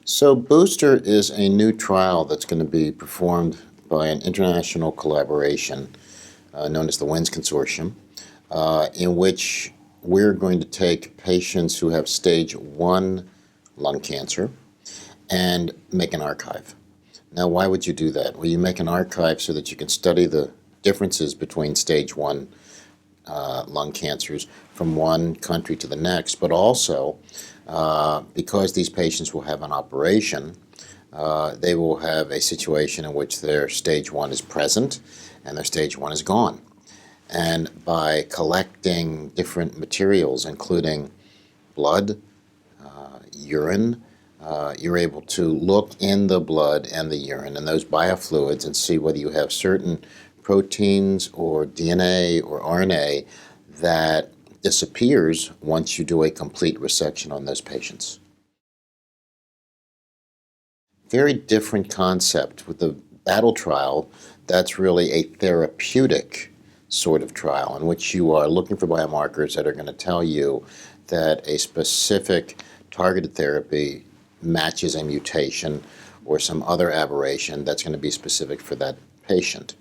So Booster is a new trial that's going to be performed by an international collaboration known as the WIN Consortium, in which we're going to take patients who have stage 1 lung cancer and make an archive. Now, why would you do that? Well, you make an archive so that you can study the differences between stage 1 lung cancers from one country to the next, but also because these patients will have an operation, they will have a situation in which their stage 1 is present and their stage 1 is gone. And by collecting different materials, including blood, urine, you're able to look in the blood and the urine and those biofluids and see whether you have certain proteins or DNA or RNA that disappears once you do a complete resection on those patients. Very different concept. With the battle trial, that's really a therapeutic sort of trial in which you are looking for biomarkers that are going to tell you that a specific targeted therapy matches a mutation or some other aberration that's going to be specific for that patient.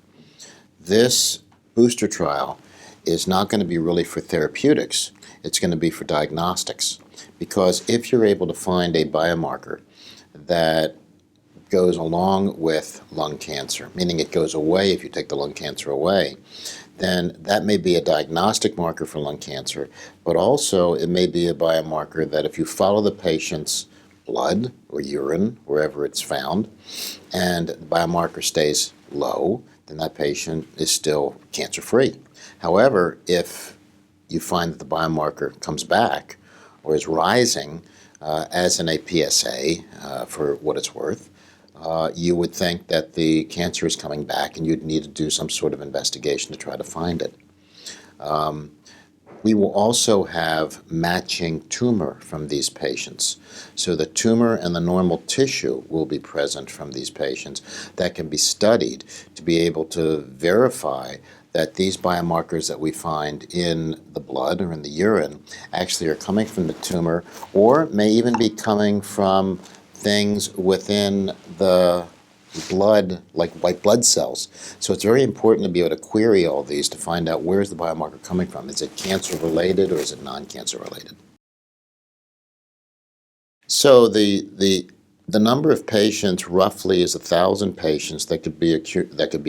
This booster trial is not going to be really for therapeutics. It's going to be for diagnostics, because if you're able to find a biomarker that goes along with lung cancer, meaning it goes away if you take the lung cancer away, then that may be a diagnostic marker for lung cancer, but also it may be a biomarker that if you follow the patient's blood or urine, wherever it's found, and the biomarker stays low, then that patient is still cancer-free. However, if you find that the biomarker comes back or is rising, as in a PSA, for what it's worth, you would think that the cancer is coming back and you'd need to do some sort of investigation to try to find it. We will also have matching tumor from these patients. So the tumor and the normal tissue will be present from these patients that can be studied to be able to verify that these biomarkers that we find in the blood or in the urine actually are coming from the tumor, or may even be coming from things within the blood, like white blood cells. So it's very important to be able to query all these to find out where is the biomarker coming from. Is it cancer related or is it non-cancer related? So the number of patients roughly is 1,000 patients that could be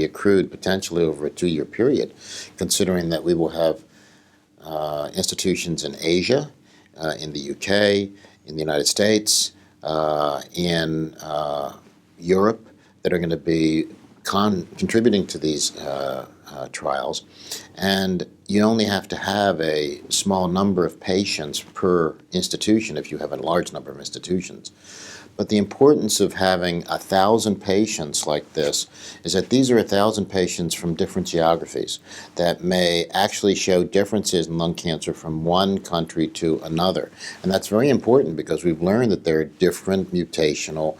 accrued potentially over a 2-year period, considering that we will have institutions in Asia, in the UK, in the United States, in Europe, that are going to be contributing to these trials. And you only have to have a small number of patients per institution if you have a large number of institutions. But the importance of having 1,000 patients like this is that these are 1,000 patients from different geographies that may actually show differences in lung cancer from one country to another. And that's very important because we've learned that there are different mutational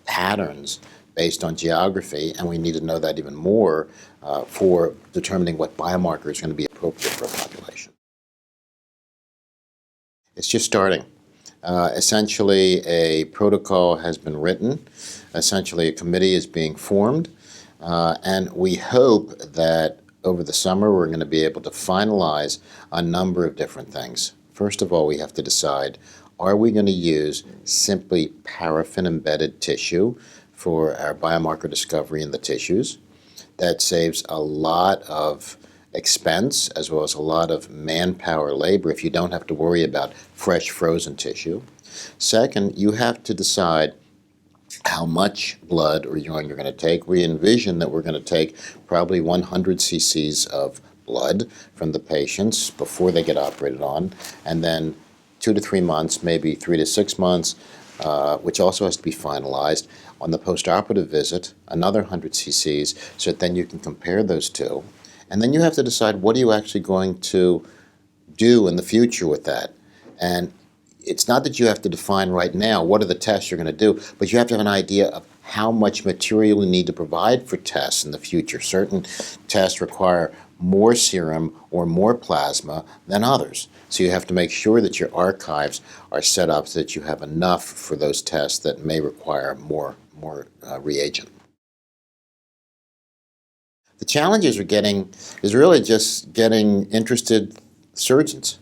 patterns based on geography, and we need to know that even more for determining what biomarker is going to be appropriate for a population. It's just starting. Essentially, a protocol has been written. Essentially, a committee is being formed, and we hope that over the summer we're going to be able to finalize a number of different things. First of all, we have to decide, are we going to use simply paraffin-embedded tissue for our biomarker discovery in the tissues? That saves a lot of expense as well as a lot of manpower labor if you don't have to worry about fresh frozen tissue. Second, you have to decide how much blood or urine you're going to take. We envision that we're going to take probably 100 cc's of blood from the patients before they get operated on, and then 2 to 3 months, maybe 3 to 6 months, which also has to be finalized. On the postoperative visit, another 100 cc's, so that then you can compare those two. And then you have to decide, what are you actually going to do in the future with that? And it's not that you have to define right now what are the tests you're going to do, but you have to have an idea of how much material you need to provide for tests in the future. Certain tests require more serum or more plasma than others. So you have to make sure that your archives are set up so that you have enough for those tests that may require more reagent. The challenges is really just getting interested surgeons.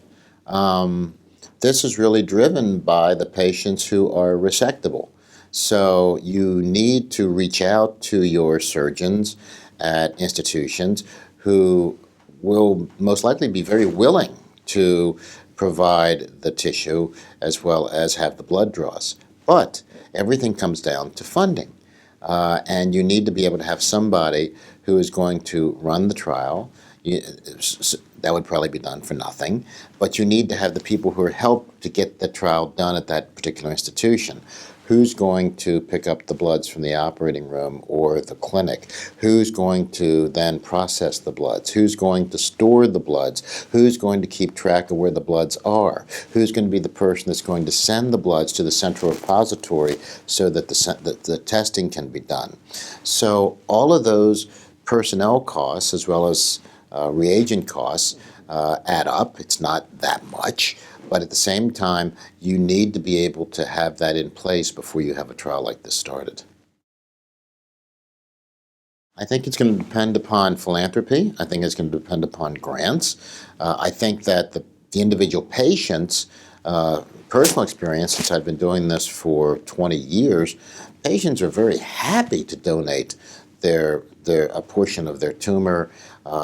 This is really driven by the patients who are resectable. So you need to reach out to your surgeons at institutions who will most likely be very willing to provide the tissue as well as have the blood draws. But everything comes down to funding. And you need to be able to have somebody who is going to run the trial. That would probably be done for nothing, but you need to have the people who are helped to get the trial done at that particular institution. Who's going to pick up the bloods from the operating room or the clinic? Who's going to then process the bloods? Who's going to store the bloods? Who's going to keep track of where the bloods are? Who's going to be the person that's going to send the bloods to the central repository so that the testing can be done? So all of those personnel costs as well as reagent costs add up. It's not that much, but at the same time, you need to be able to have that in place before you have a trial like this started. I think it's going to depend upon philanthropy. I think it's going to depend upon grants. I think that the individual patients, personal experience, since I've been doing this for 20 years, patients are very happy to donate a portion of their tumor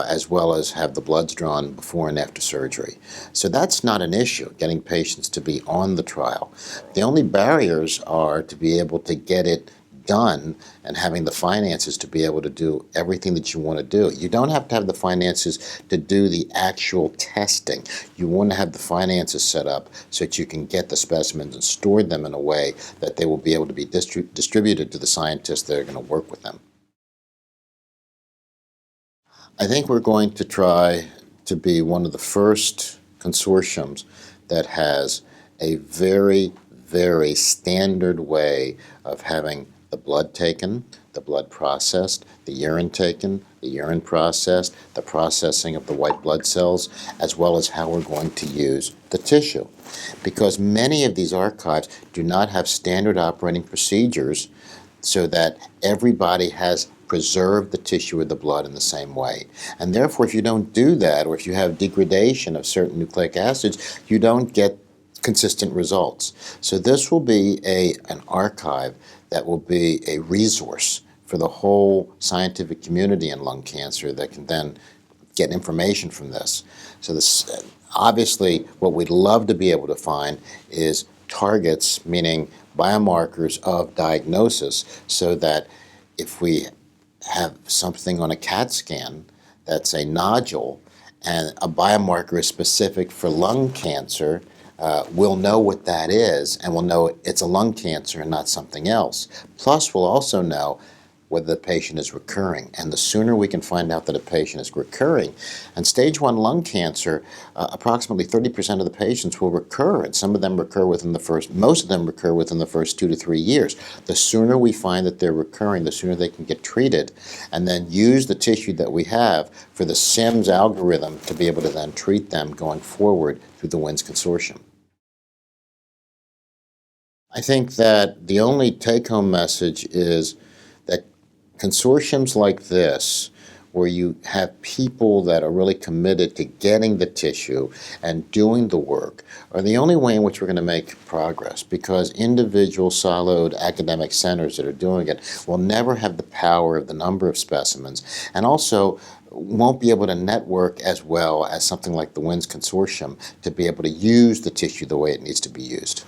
as well as have the bloods drawn before and after surgery. So that's not an issue, getting patients to be on the trial. The only barriers are to be able to get it done and having the finances to be able to do everything that you want to do. You don't have to have the finances to do the actual testing. You want to have the finances set up so that you can get the specimens and store them in a way that they will be able to be distributed to the scientists that are going to work with them. I think we're going to try to be one of the first consortiums that has a very, very standard way of having the blood taken, the blood processed, the urine taken, the urine processed, the processing of the white blood cells, as well as how we're going to use the tissue. Because many of these archives do not have standard operating procedures so that everybody has preserved the tissue or the blood in the same way. And therefore, if you don't do that, or if you have degradation of certain nucleic acids, you don't get consistent results. So this will be an archive that will be a resource for the whole scientific community in lung cancer that can then get information from this. So this, obviously, what we'd love to be able to find is targets, meaning biomarkers of diagnosis, so that if we have something on a CAT scan that's a nodule and a biomarker is specific for lung cancer, we'll know what that is and we'll know it's a lung cancer and not something else. Plus, we'll also know whether the patient is recurring. And the sooner we can find out that a patient is recurring, and stage 1 lung cancer, approximately 30% of the patients will recur, and some of them recur within most of them recur within the first 2 to 3 years. The sooner we find that they're recurring, the sooner they can get treated, and then use the tissue that we have for the SIMS algorithm to be able to then treat them going forward through the WIN Consortium. I think that the only take-home message is that consortiums like this, where you have people that are really committed to getting the tissue and doing the work, are the only way in which we're going to make progress, because individual siloed academic centers that are doing it will never have the power of the number of specimens, and also won't be able to network as well as something like the WIN Consortium to be able to use the tissue the way it needs to be used.